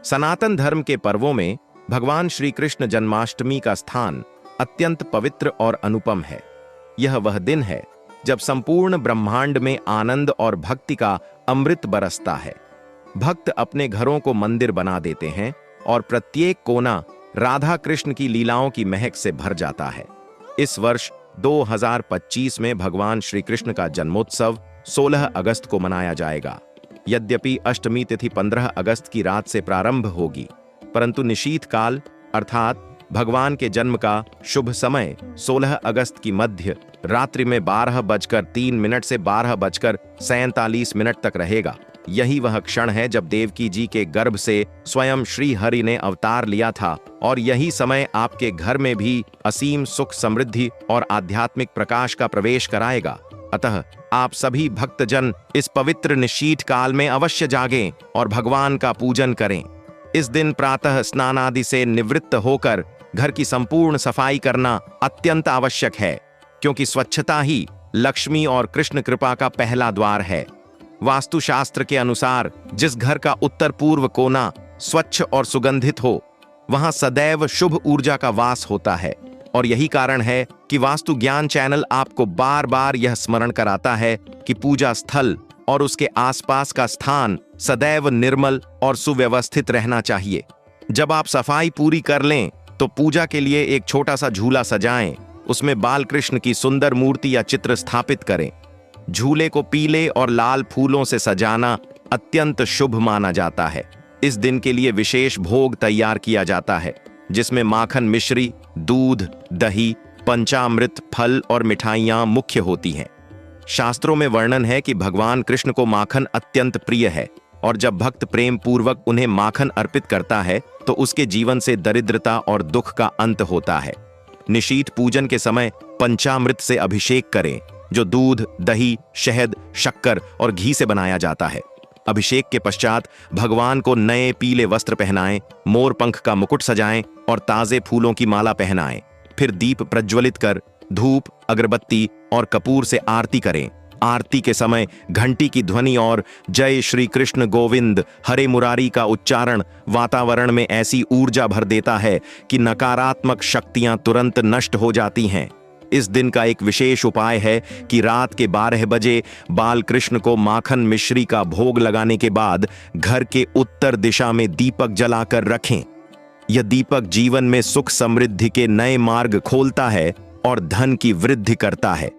सनातन धर्म के पर्वों में भगवान श्री कृष्ण जन्माष्टमी का स्थान अत्यंत पवित्र और अनुपम है। यह वह दिन है जब संपूर्ण ब्रह्मांड में आनंद और भक्ति का अमृत बरसता है। भक्त अपने घरों को मंदिर बना देते हैं और प्रत्येक कोना राधा कृष्ण की लीलाओं की महक से भर जाता है। इस वर्ष 2025 में भगवान श्री कृष्ण का जन्मोत्सव 16 अगस्त को मनाया जाएगा। यद्यपि अष्टमी तिथि 15 अगस्त की रात से प्रारंभ होगी, परंतु निशीथ काल अर्थात भगवान के जन्म का शुभ समय 16 अगस्त की मध्य रात्रि में 12:03 से 12:47 तक रहेगा। यही वह क्षण है जब देवकी जी के गर्भ से स्वयं श्री हरि ने अवतार लिया था और यही समय आपके घर में भी असीम सुख, समृद्धि और आध्यात्मिक प्रकाश का प्रवेश कराएगा। अतः आप सभी भक्तजन इस पवित्र निशीथ काल में अवश्य जागें और भगवान का पूजन करें। इस दिन प्रातः स्नान आदि से निवृत्त होकर घर की संपूर्ण सफाई करना अत्यंत आवश्यक है, क्योंकि स्वच्छता ही लक्ष्मी और कृष्ण कृपा का पहला द्वार है। वास्तुशास्त्र के अनुसार जिस घर का उत्तर पूर्व कोना स्वच्छ और सुगंधित हो, वहां सदैव शुभ ऊर्जा का वास होता है। और यही कारण है कि वास्तु ज्ञान चैनल आपको बार बार यह स्मरण कराता है कि पूजा स्थल और उसके आसपास का स्थान सदैव निर्मल और सुव्यवस्थित रहना चाहिए। जब आप सफाई पूरी कर लें तो पूजा के लिए एक छोटा सा झूला सजाएं, उसमें बाल कृष्ण की सुंदर मूर्ति या चित्र स्थापित करें। झूले को पीले और लाल फूलों से सजाना अत्यंत शुभ माना जाता है। इस दिन के लिए विशेष भोग तैयार किया जाता है, जिसमें माखन मिश्री, दूध, दही, पंचामृत, फल और मिठाइयां मुख्य होती हैं। शास्त्रों में वर्णन है कि भगवान कृष्ण को माखन अत्यंत प्रिय है और जब भक्त प्रेम पूर्वक उन्हें माखन अर्पित करता है तो उसके जीवन से दरिद्रता और दुख का अंत होता है। निशीथ पूजन के समय पंचामृत से अभिषेक करें, जो दूध, दही, शहद, शक्कर और घी से बनाया जाता है। अभिषेक के पश्चात भगवान को नए पीले वस्त्र पहनाएं, मोर पंख का मुकुट सजाएं और ताजे फूलों की माला पहनाएं। फिर दीप प्रज्वलित कर धूप, अगरबत्ती और कपूर से आरती करें। आरती के समय घंटी की ध्वनि और जय श्री कृष्ण गोविंद हरे मुरारी का उच्चारण वातावरण में ऐसी ऊर्जा भर देता है कि नकारात्मक शक्तियां तुरंत नष्ट हो जाती हैं। इस दिन का एक विशेष उपाय है कि रात के 12 बजे बाल कृष्ण को माखन मिश्री का भोग लगाने के बाद घर के उत्तर दिशा में दीपक जलाकर रखें। यह दीपक जीवन में सुख समृद्धि के नए मार्ग खोलता है और धन की वृद्धि करता है।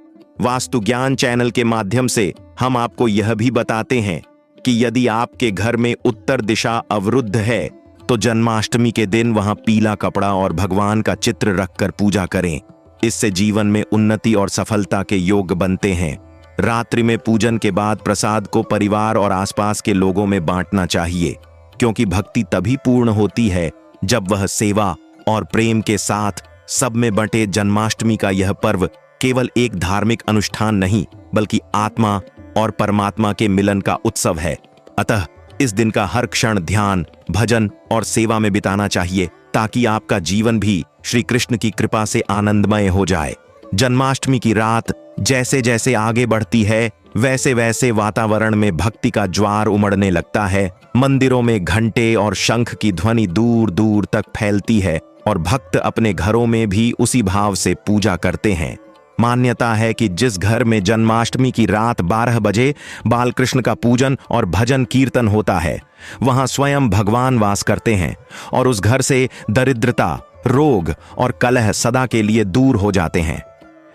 वास्तु ज्ञान चैनल के माध्यम से हम आपको यह भी बताते हैं कि यदि आपके घर में उत्तर दिशा अवरुद्ध है तो जन्माष्टमी के दिन वहां पीला कपड़ा और भगवान का चित्र रखकर पूजा करें। इससे जीवन में उन्नति और सफलता के योग बनते हैं। रात्रि में पूजन के बाद प्रसाद को परिवार और आसपास के लोगों में बांटना चाहिए, क्योंकि भक्ति तभी पूर्ण होती है जब वह सेवा और प्रेम के साथ सब में बंटे। जन्माष्टमी का यह पर्व केवल एक धार्मिक अनुष्ठान नहीं, बल्कि आत्मा और परमात्मा के मिलन का उत्सव है। अतः इस दिन का हर क्षण ध्यान, भजन और सेवा में बिताना चाहिए, ताकि आपका जीवन भी श्री कृष्ण की कृपा से आनंदमय हो जाए। जन्माष्टमी की रात जैसे जैसे आगे बढ़ती है, वैसे वैसे वातावरण में भक्ति का ज्वार उमड़ने लगता है। मंदिरों में घंटे और शंख की ध्वनि दूर दूर तक फैलती है और भक्त अपने घरों में भी उसी भाव से पूजा करते हैं। मान्यता है कि जिस घर में जन्माष्टमी की रात 12 बजे बालकृष्ण का पूजन और भजन कीर्तन होता है, वहां स्वयं भगवान वास करते हैं और उस घर से दरिद्रता, रोग और कलह सदा के लिए दूर हो जाते हैं।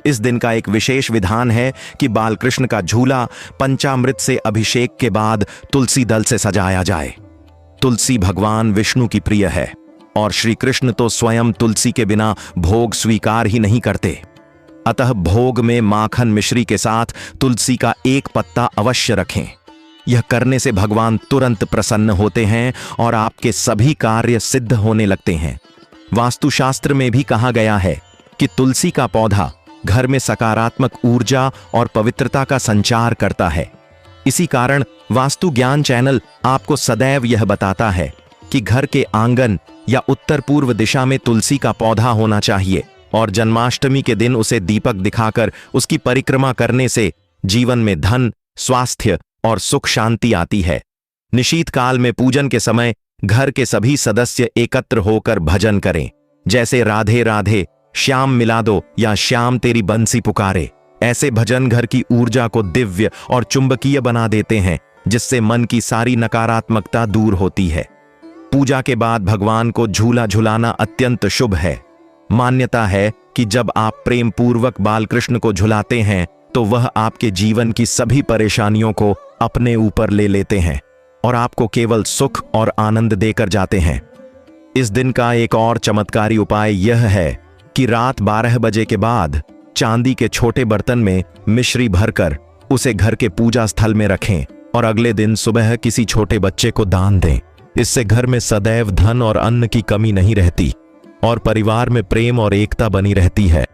इस दिन का एक विशेष विधान है कि बालकृष्ण का झूला पंचामृत से अभिषेक के बाद तुलसी दल से सजाया जाए। तुलसी भगवान विष्णु की प्रिय है और श्री कृष्ण तो स्वयं तुलसी के बिना भोग स्वीकार ही नहीं करते। अतः भोग में माखन मिश्री के साथ तुलसी का एक पत्ता अवश्य रखें। यह करने से भगवान तुरंत प्रसन्न होते हैं और आपके सभी कार्य सिद्ध होने लगते हैं। वास्तुशास्त्र में भी कहा गया है कि तुलसी का पौधा घर में सकारात्मक ऊर्जा और पवित्रता का संचार करता है। इसी कारण वास्तु ज्ञान चैनल आपको सदैव यह बताता है कि घर के आंगन या उत्तर पूर्व दिशा में तुलसी का पौधा होना चाहिए और जन्माष्टमी के दिन उसे दीपक दिखाकर उसकी परिक्रमा करने से जीवन में धन, स्वास्थ्य और सुख शांति आती है। निशीथ काल में पूजन के समय घर के सभी सदस्य एकत्र होकर भजन करें, जैसे राधे राधे, श्याम मिला दो या श्याम तेरी बंसी पुकारे। ऐसे भजन घर की ऊर्जा को दिव्य और चुंबकीय बना देते हैं, जिससे मन की सारी नकारात्मकता दूर होती है। पूजा के बाद भगवान को झूला झुलाना अत्यंत शुभ है। मान्यता है कि जब आप प्रेम पूर्वक बालकृष्ण को झुलाते हैं तो वह आपके जीवन की सभी परेशानियों को अपने ऊपर ले लेते हैं और आपको केवल सुख और आनंद देकर जाते हैं। इस दिन का एक और चमत्कारी उपाय यह है कि रात 12 बजे के बाद चांदी के छोटे बर्तन में मिश्री भरकर उसे घर के पूजा स्थल में रखें और अगले दिन सुबह किसी छोटे बच्चे को दान दें। इससे घर में सदैव धन और अन्न की कमी नहीं रहती और परिवार में प्रेम और एकता बनी रहती है।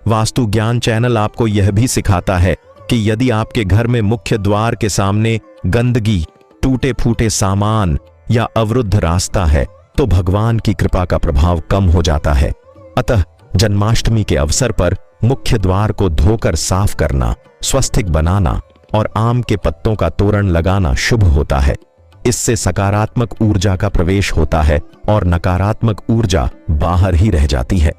वास्तु ज्ञान चैनल आपको यह भी सिखाता है कि यदि आपके घर में मुख्य द्वार के सामने गंदगी, टूटे फूटे सामान या अवरुद्ध रास्ता है तो भगवान की कृपा का प्रभाव कम हो जाता है। अतः जन्माष्टमी के अवसर पर मुख्य द्वार को धोकर साफ करना, स्वस्तिक बनाना और आम के पत्तों का तोरण लगाना शुभ होता है। इससे सकारात्मक ऊर्जा का प्रवेश होता है और नकारात्मक ऊर्जा बाहर ही रह जाती है।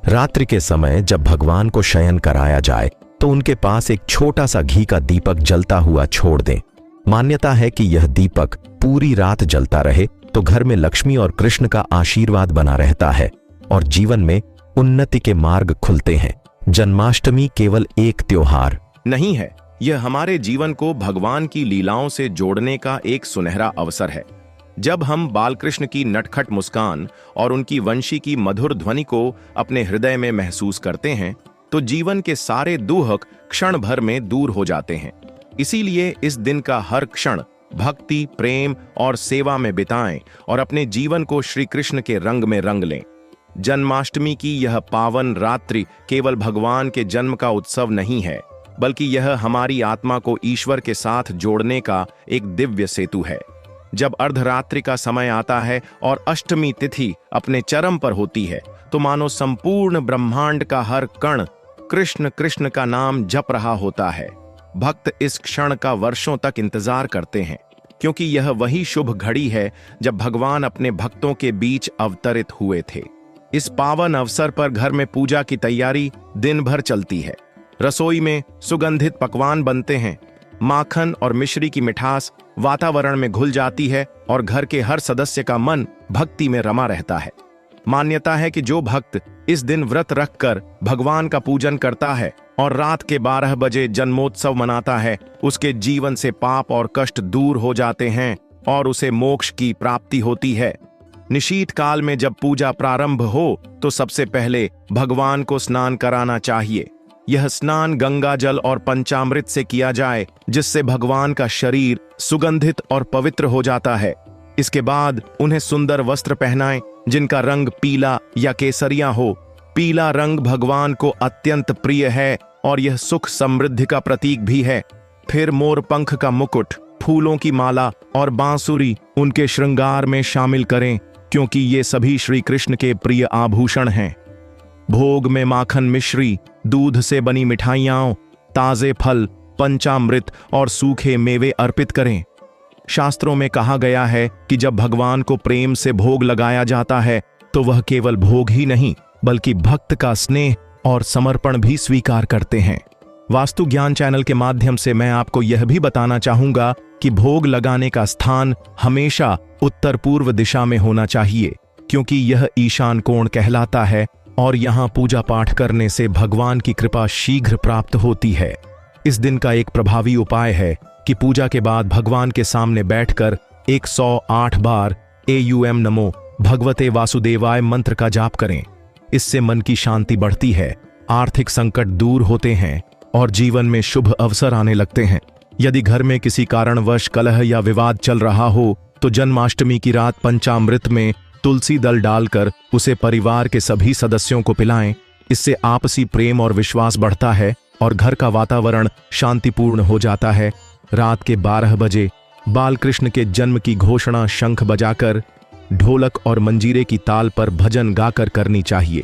रात्रि के समय जब भगवान को शयन कराया जाए तो उनके पास एक छोटा सा घी का दीपक जलता हुआ छोड़ दें। मान्यता है कि यह दीपक पूरी रात जलता रहे तो घर में लक्ष्मी और कृष्ण का आशीर्वाद बना रहता है और जीवन में उन्नति के मार्ग खुलते हैं। जन्माष्टमी केवल एक त्योहार नहीं है, यह हमारे जीवन को भगवान की लीलाओं से जोड़ने का एक सुनहरा अवसर है। जब हम बालकृष्ण की नटखट मुस्कान और उनकी वंशी की मधुर ध्वनि को अपने हृदय में महसूस करते हैं तो जीवन के सारे दुख क्षण भर में दूर हो जाते हैं। इसीलिए इस दिन का हर क्षण भक्ति, प्रेम और सेवा में बिताएं और अपने जीवन को श्री कृष्ण के रंग में रंग लें। जन्माष्टमी की यह पावन रात्रि केवल भगवान के जन्म का उत्सव नहीं है, बल्कि यह हमारी आत्मा को ईश्वर के साथ जोड़ने का एक दिव्य सेतु है। जब अर्धरात्रि का समय आता है और अष्टमी तिथि अपने चरम पर होती है तो मानो संपूर्ण ब्रह्मांड का हर कण कृष्ण कृष्ण का नाम जप रहा होता है। भक्त इस क्षण का वर्षों तक इंतजार करते हैं, क्योंकि यह वही शुभ घड़ी है जब भगवान अपने भक्तों के बीच अवतरित हुए थे। इस पावन अवसर पर घर में पूजा की तैयारी दिन भर चलती है। रसोई में सुगंधित पकवान बनते हैं, माखन और मिश्री की मिठास वातावरण में घुल जाती है और घर के हर सदस्य का मन भक्ति में रमा रहता है। मान्यता है कि जो भक्त इस दिन व्रत रखकर भगवान का पूजन करता है और रात के 12 बजे जन्मोत्सव मनाता है, उसके जीवन से पाप और कष्ट दूर हो जाते हैं और उसे मोक्ष की प्राप्ति होती है। निशीत काल में जब पूजा प्रारंभ हो तो सबसे पहले भगवान को स्नान कराना चाहिए। यह स्नान गंगा जल और पंचामृत से किया जाए, जिससे भगवान का शरीर सुगंधित और पवित्र हो जाता है। इसके बाद उन्हें सुंदर वस्त्र पहनाएं जिनका रंग पीला या केसरिया हो। पीला रंग भगवान को अत्यंत प्रिय है और यह सुख समृद्धि का प्रतीक भी है। फिर मोर पंख का मुकुट, फूलों की माला और बांसुरी उनके श्रृंगार में शामिल करें, क्योंकि ये सभी श्री कृष्ण के प्रिय आभूषण हैं। भोग में माखन, मिश्री, दूध से बनी मिठाइयां, ताजे फल, पंचामृत और सूखे मेवे अर्पित करें। शास्त्रों में कहा गया है कि जब भगवान को प्रेम से भोग लगाया जाता है तो वह केवल भोग ही नहीं बल्कि भक्त का स्नेह और समर्पण भी स्वीकार करते हैं। वास्तु ज्ञान चैनल के माध्यम से मैं आपको यह भी बताना चाहूंगा कि भोग लगाने का स्थान हमेशा उत्तर पूर्व दिशा में होना चाहिए, क्योंकि यह ईशान कोण कहलाता है और यहाँ पूजा पाठ करने से भगवान की कृपा शीघ्र प्राप्त होती है। इस दिन का एक प्रभावी उपाय है कि पूजा के बाद भगवान के सामने बैठकर 108 बार एयूएम नमो भगवते वासुदेवाय मंत्र का जाप करें। इससे मन की शांति बढ़ती है, आर्थिक संकट दूर होते हैं और जीवन में शुभ अवसर आने लगते हैं। यदि घर में किसी कारणवश कलह या विवाद चल रहा हो तो जन्माष्टमी की रात पंचामृत में तुलसी दल डालकर उसे परिवार के सभी सदस्यों को पिलाएं। इससे आपसी प्रेम और विश्वास बढ़ता है और घर का वातावरण शांतिपूर्ण हो जाता है। रात के 12 बजे बालकृष्ण के जन्म की घोषणा शंख बजाकर, ढोलक और मंजीरे की ताल पर भजन गाकर करनी चाहिए।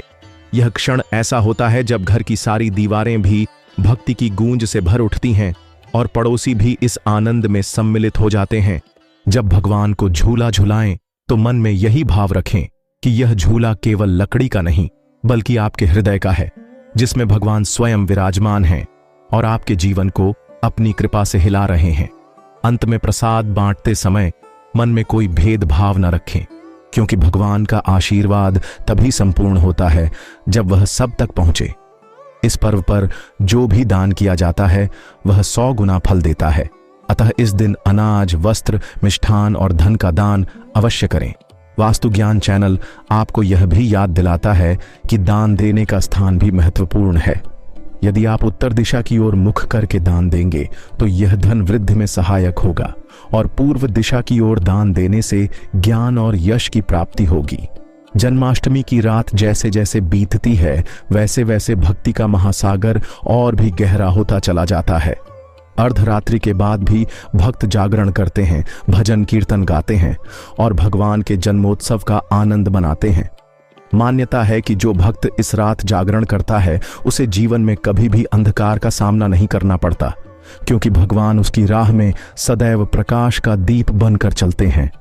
यह क्षण ऐसा होता है जब घर की सारी दीवारें भी भक्ति की गूंज से भर उठती हैं और पड़ोसी भी इस आनंद में सम्मिलित हो जाते हैं। जब भगवान को झूला झुलाएं तो मन में यही भाव रखें कि यह झूला केवल लकड़ी का नहीं बल्कि आपके हृदय का है, जिसमें भगवान स्वयं विराजमान हैं और आपके जीवन को अपनी कृपा से हिला रहे हैं। अंत में प्रसाद बांटते समय मन में कोई भेदभाव न रखें, क्योंकि भगवान का आशीर्वाद तभी संपूर्ण होता है जब वह सब तक पहुंचे। इस पर्व पर जो भी दान किया जाता है वह 100 गुना फल देता है। अतः इस दिन अनाज, वस्त्र, मिष्ठान और धन का दान अवश्य करें। वास्तु ज्ञान चैनल आपको यह भी याद दिलाता है कि दान देने का स्थान भी महत्वपूर्ण है। यदि आप उत्तर दिशा की ओर मुख करके दान देंगे तो यह धन वृद्धि में सहायक होगा, और पूर्व दिशा की ओर दान देने से ज्ञान और यश की प्राप्ति होगी। जन्माष्टमी की रात जैसे जैसे बीतती है वैसे वैसे भक्ति का महासागर और भी गहरा होता चला जाता है। अर्धरात्रि के बाद भी भक्त जागरण करते हैं, भजन कीर्तन गाते हैं और भगवान के जन्मोत्सव का आनंद मनाते हैं। मान्यता है कि जो भक्त इस रात जागरण करता है उसे जीवन में कभी भी अंधकार का सामना नहीं करना पड़ता, क्योंकि भगवान उसकी राह में सदैव प्रकाश का दीप बनकर चलते हैं।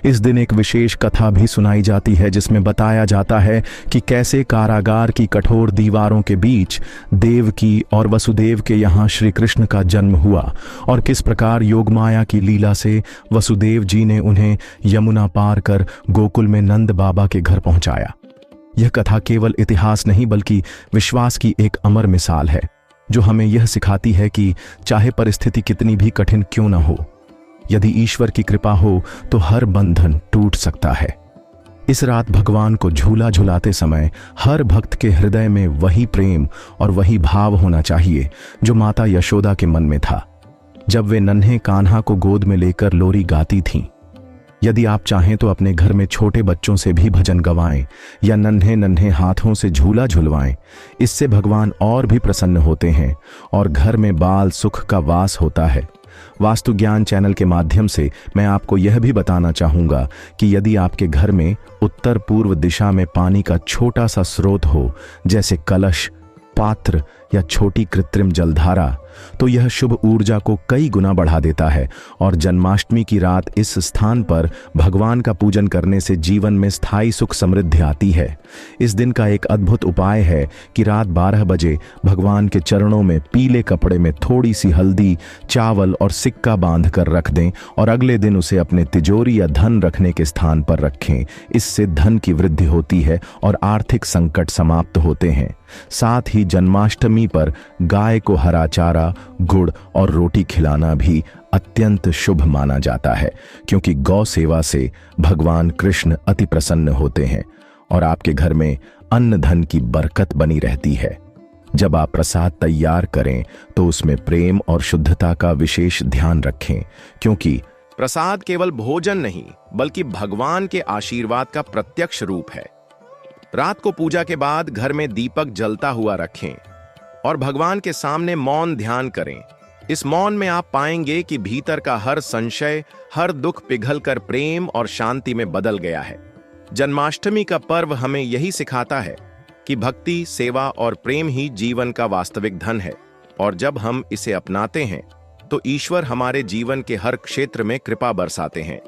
इस दिन एक विशेष कथा भी सुनाई जाती है, जिसमें बताया जाता है कि कैसे कारागार की कठोर दीवारों के बीच देवकी और वसुदेव के यहाँ श्री कृष्ण का जन्म हुआ, और किस प्रकार योगमाया की लीला से वसुदेव जी ने उन्हें यमुना पार कर गोकुल में नंद बाबा के घर पहुंचाया। यह कथा केवल इतिहास नहीं बल्कि विश्वास की एक अमर मिसाल है, जो हमें यह सिखाती है कि चाहे परिस्थिति कितनी भी कठिन क्यों न हो, यदि ईश्वर की कृपा हो तो हर बंधन टूट सकता है। इस रात भगवान को झूला झुलाते समय हर भक्त के हृदय में वही प्रेम और वही भाव होना चाहिए जो माता यशोदा के मन में था जब वे नन्हे कान्हा को गोद में लेकर लोरी गाती थीं। यदि आप चाहें तो अपने घर में छोटे बच्चों से भी भजन गवाएं या नन्हे नन्हे हाथों से झूला झुलवाएं। इससे भगवान और भी प्रसन्न होते हैं और घर में बाल सुख का वास होता है। वास्तु ज्ञान चैनल के माध्यम से मैं आपको यह भी बताना चाहूंगा कि यदि आपके घर में उत्तर पूर्व दिशा में पानी का छोटा सा स्रोत हो, जैसे कलश, पात्र या छोटी कृत्रिम जलधारा, तो यह शुभ ऊर्जा को कई गुना बढ़ा देता है। और जन्माष्टमी की रात इस स्थान पर भगवान का पूजन करने से जीवन में स्थायी सुख समृद्धि आती है। इस दिन का एक अद्भुत उपाय है कि रात 12 बजे भगवान के चरणों में पीले कपड़े में थोड़ी सी हल्दी, चावल और सिक्का बांध कर रख दें और अगले दिन उसे अपने तिजोरी या धन रखने के स्थान पर रखें। इससे धन की वृद्धि होती है और आर्थिक संकट समाप्त होते हैं। साथ ही जन्माष्टमी पर गाय को हरा चारा, गुड़ और रोटी खिलाना भी अत्यंत शुभ माना जाता है, क्योंकि गौ सेवा से भगवान कृष्ण अति प्रसन्न होते हैं और आपके घर में अन्न धन की बरकत बनी रहती है। जब आप प्रसाद तैयार करें तो उसमें प्रेम और शुद्धता का विशेष ध्यान रखें, क्योंकि प्रसाद केवल भोजन नहीं बल्कि भगवान के आशीर्वाद का प्रत्यक्ष रूप है। रात को पूजा के बाद घर में दीपक जलता हुआ रखें और भगवान के सामने मौन ध्यान करें। इस मौन में आप पाएंगे कि भीतर का हर संशय, हर दुख पिघलकर प्रेम और शांति में बदल गया है। जन्माष्टमी का पर्व हमें यही सिखाता है कि भक्ति, सेवा और प्रेम ही जीवन का वास्तविक धन है, और जब हम इसे अपनाते हैं तो ईश्वर हमारे जीवन के हर क्षेत्र में कृपा बरसाते हैं।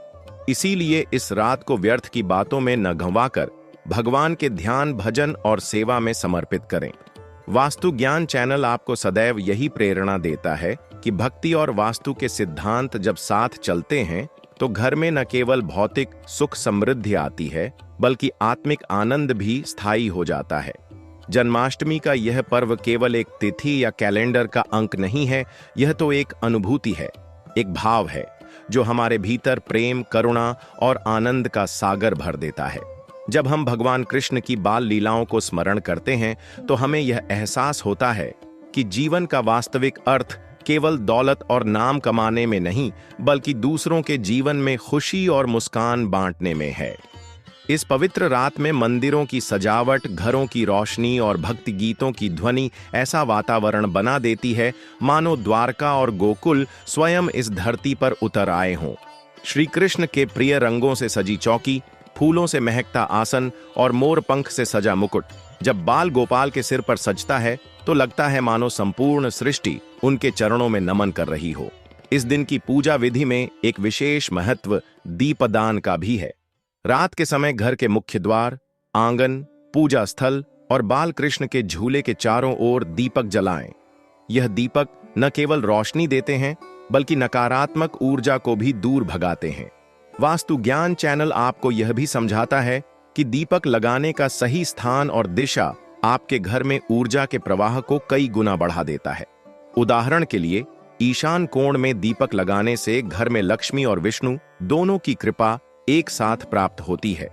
इसीलिए इस रात को व्यर्थ की बातों में न गंवाकर भगवान के ध्यान, भजन और सेवा में समर्पित करें। वास्तु ज्ञान चैनल आपको सदैव यही प्रेरणा देता है कि भक्ति और वास्तु के सिद्धांत जब साथ चलते हैं तो घर में न केवल भौतिक सुख समृद्धि आती है बल्कि आत्मिक आनंद भी स्थायी हो जाता है। जन्माष्टमी का यह पर्व केवल एक तिथि या कैलेंडर का अंक नहीं है, यह तो एक अनुभूति है, एक भाव है जो हमारे भीतर प्रेम, करुणा और आनंद का सागर भर देता है। जब हम भगवान कृष्ण की बाल लीलाओं को स्मरण करते हैं तो हमें यह एहसास होता है कि जीवन का वास्तविक अर्थ केवल दौलत और नाम कमाने में नहीं बल्कि दूसरों के जीवन में खुशी और मुस्कान बांटने में है। इस पवित्र रात में मंदिरों की सजावट, घरों की रोशनी और भक्ति गीतों की ध्वनि ऐसा वातावरण बना देती है मानो द्वारका और गोकुल स्वयं इस धरती पर उतर आए हों। श्री कृष्ण के प्रिय रंगों से सजी चौकी, फूलों से महकता आसन और मोर पंख से सजा मुकुट जब बाल गोपाल के सिर पर सजता है तो लगता है मानो संपूर्ण सृष्टि उनके चरणों में नमन कर रही हो। इस दिन की पूजा विधि में एक विशेष महत्व दीपदान का भी है। रात के समय घर के मुख्य द्वार, आंगन, पूजा स्थल और बाल कृष्ण के झूले के चारों ओर दीपक जलाएं। यह दीपक न केवल रोशनी देते हैं बल्कि नकारात्मक ऊर्जा को भी दूर भगाते हैं। वास्तु ज्ञान चैनल आपको यह भी समझाता है कि दीपक लगाने का सही स्थान और दिशा आपके घर में ऊर्जा के प्रवाह को कई गुना बढ़ा देता है। उदाहरण के लिए, ईशान कोण में दीपक लगाने से घर में लक्ष्मी और विष्णु दोनों की कृपा एक साथ प्राप्त होती है।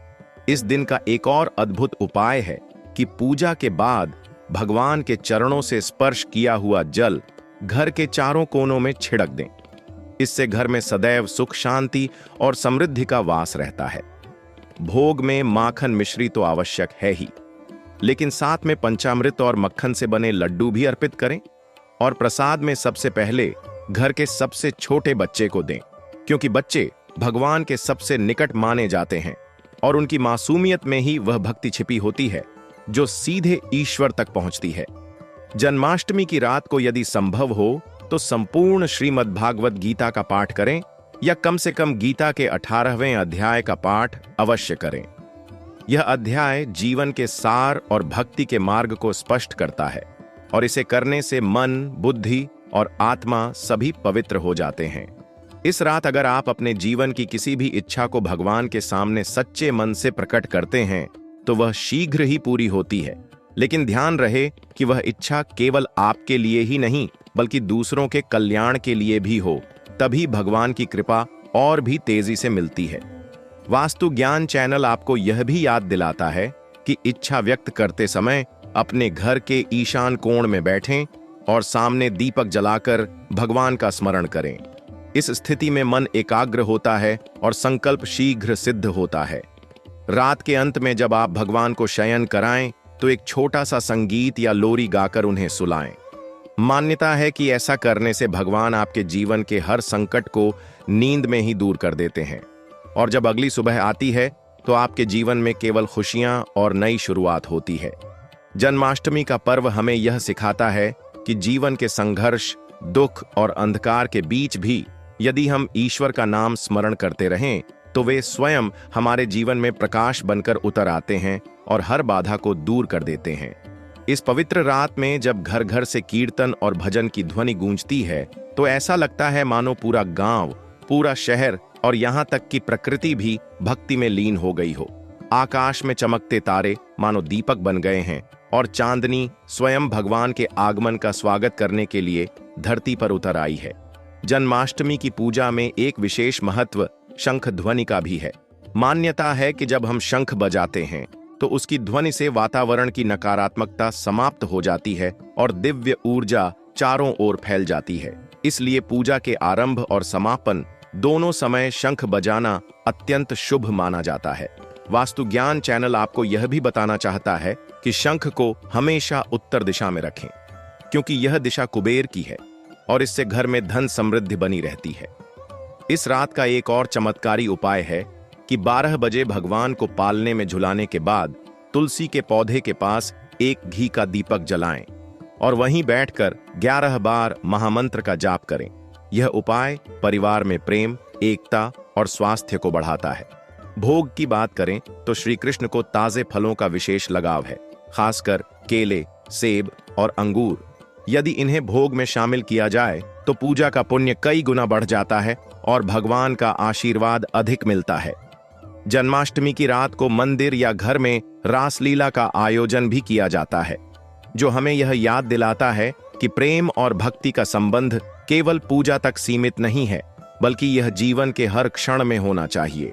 इस दिन का एक और अद्भुत उपाय है कि पूजा के बाद भगवान के चरणों से स्पर्श किया हुआ जल घर के चारों कोनों में छिड़क दें। इससे घर में सदैव सुख, शांति और समृद्धि का वास रहता है। भोग में माखन मिश्री तो आवश्यक है ही, लेकिन साथ में पंचामृत और मक्खन से बने लड्डू भी अर्पित करें और प्रसाद में सबसे पहले घर के सबसे छोटे बच्चे को दें, क्योंकि बच्चे भगवान के सबसे निकट माने जाते हैं और उनकी मासूमियत में ही वह भक्ति छिपी होती है जो सीधे ईश्वर तक पहुंचती है। जन्माष्टमी की रात को यदि संभव हो तो संपूर्ण श्रीमद् भागवत गीता का पाठ करें या कम से कम गीता के 18वें अध्याय का पाठ अवश्य करें। यह अध्याय जीवन के सार और भक्ति के मार्ग को स्पष्ट करता है और इसे करने से मन, बुद्धि और आत्मा सभी पवित्र हो जाते हैं। इस रात अगर आप अपने जीवन की किसी भी इच्छा को भगवान के सामने सच्चे मन से प्रकट करते हैं तो वह शीघ्र ही पूरी होती है। लेकिन ध्यान रहे कि वह इच्छा केवल आपके लिए ही नहीं बल्कि दूसरों के कल्याण के लिए भी हो, तभी भगवान की कृपा और भी तेजी से मिलती है। वास्तु ज्ञान चैनल आपको यह भी याद दिलाता है कि इच्छा व्यक्त करते समय अपने घर के ईशान कोण में बैठें और सामने दीपक जलाकर भगवान का स्मरण करें। इस स्थिति में मन एकाग्र होता है और संकल्प शीघ्र सिद्ध होता है। रात के अंत में जब आप भगवान को शयन कराएं तो एक छोटा सा संगीत या लोरी गाकर उन्हें सुलाएं। मान्यता है कि ऐसा करने से भगवान आपके जीवन के हर संकट को नींद में ही दूर कर देते हैं और जब अगली सुबह आती है तो आपके जीवन में केवल खुशियां और नई शुरुआत होती है। जन्माष्टमी का पर्व हमें यह सिखाता है कि जीवन के संघर्ष, दुख और अंधकार के बीच भी यदि हम ईश्वर का नाम स्मरण करते रहें तो वे स्वयं हमारे जीवन में प्रकाश बनकर उतर आते हैं और हर बाधा को दूर कर देते हैं। इस पवित्र रात में जब घर घर से कीर्तन और भजन की ध्वनि गूंजती है तो ऐसा लगता है मानो पूरा गांव, पूरा शहर और यहाँ तक कि प्रकृति भी भक्ति में लीन हो गई हो। आकाश में चमकते तारे मानो दीपक बन गए हैं और चांदनी स्वयं भगवान के आगमन का स्वागत करने के लिए धरती पर उतर आई है। जन्माष्टमी की पूजा में एक विशेष महत्व शंख ध्वनि का भी है। मान्यता है कि जब हम शंख बजाते हैं तो उसकी ध्वनि से वातावरण की नकारात्मकता समाप्त हो जाती है और दिव्य ऊर्जा चारों ओर फैल जाती है। इसलिए पूजा के आरंभ और समापन दोनों समय शंख बजाना अत्यंत शुभ माना जाता है। वास्तु ज्ञान चैनल आपको यह भी बताना चाहता है कि शंख को हमेशा उत्तर दिशा में रखें, क्योंकि यह दिशा कुबेर की है और इससे घर में धन समृद्धि बनी रहती है। इस रात का एक और चमत्कारी उपाय है कि 12 बजे भगवान को पालने में झुलाने के बाद तुलसी के पौधे के पास एक घी का दीपक जलाएं और वहीं बैठकर 11 बार महामंत्र का जाप करें। यह उपाय परिवार में प्रेम, एकता और स्वास्थ्य को बढ़ाता है। भोग की बात करें तो श्री कृष्ण को ताजे फलों का विशेष लगाव है, खासकर केले, सेब और अंगूर। यदि इन्हें भोग में शामिल किया जाए तो पूजा का पुण्य कई गुना बढ़ जाता है और भगवान का आशीर्वाद अधिक मिलता है। जन्माष्टमी की रात को मंदिर या घर में रासलीला का आयोजन भी किया जाता है, जो हमें यह याद दिलाता है कि प्रेम और भक्ति का संबंध केवल पूजा तक सीमित नहीं है, बल्कि यह जीवन के हर क्षण में होना चाहिए।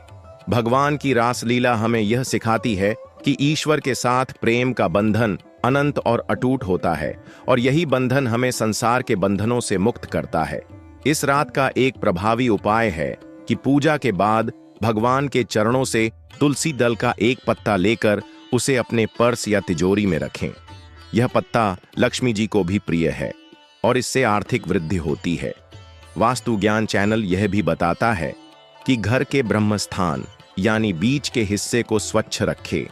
भगवान की रासलीला हमें यह सिखाती है कि ईश्वर के साथ प्रेम का बंधन अनंत और अटूट होता है और यही बंधन हमें संसार के बंधनों से मुक्त करता है। इस रात का एक प्रभावी उपाय है कि पूजा के बाद भगवान के चरणों से तुलसी दल का एक पत्ता लेकर उसे अपने पर्स या तिजोरी में रखें। यह पत्ता लक्ष्मी जी को भी प्रिय है और इससे आर्थिक वृद्धि होती है। वास्तु ज्ञान चैनल यह भी बताता है कि घर के ब्रह्मस्थान यानी बीच के हिस्से को स्वच्छ रखें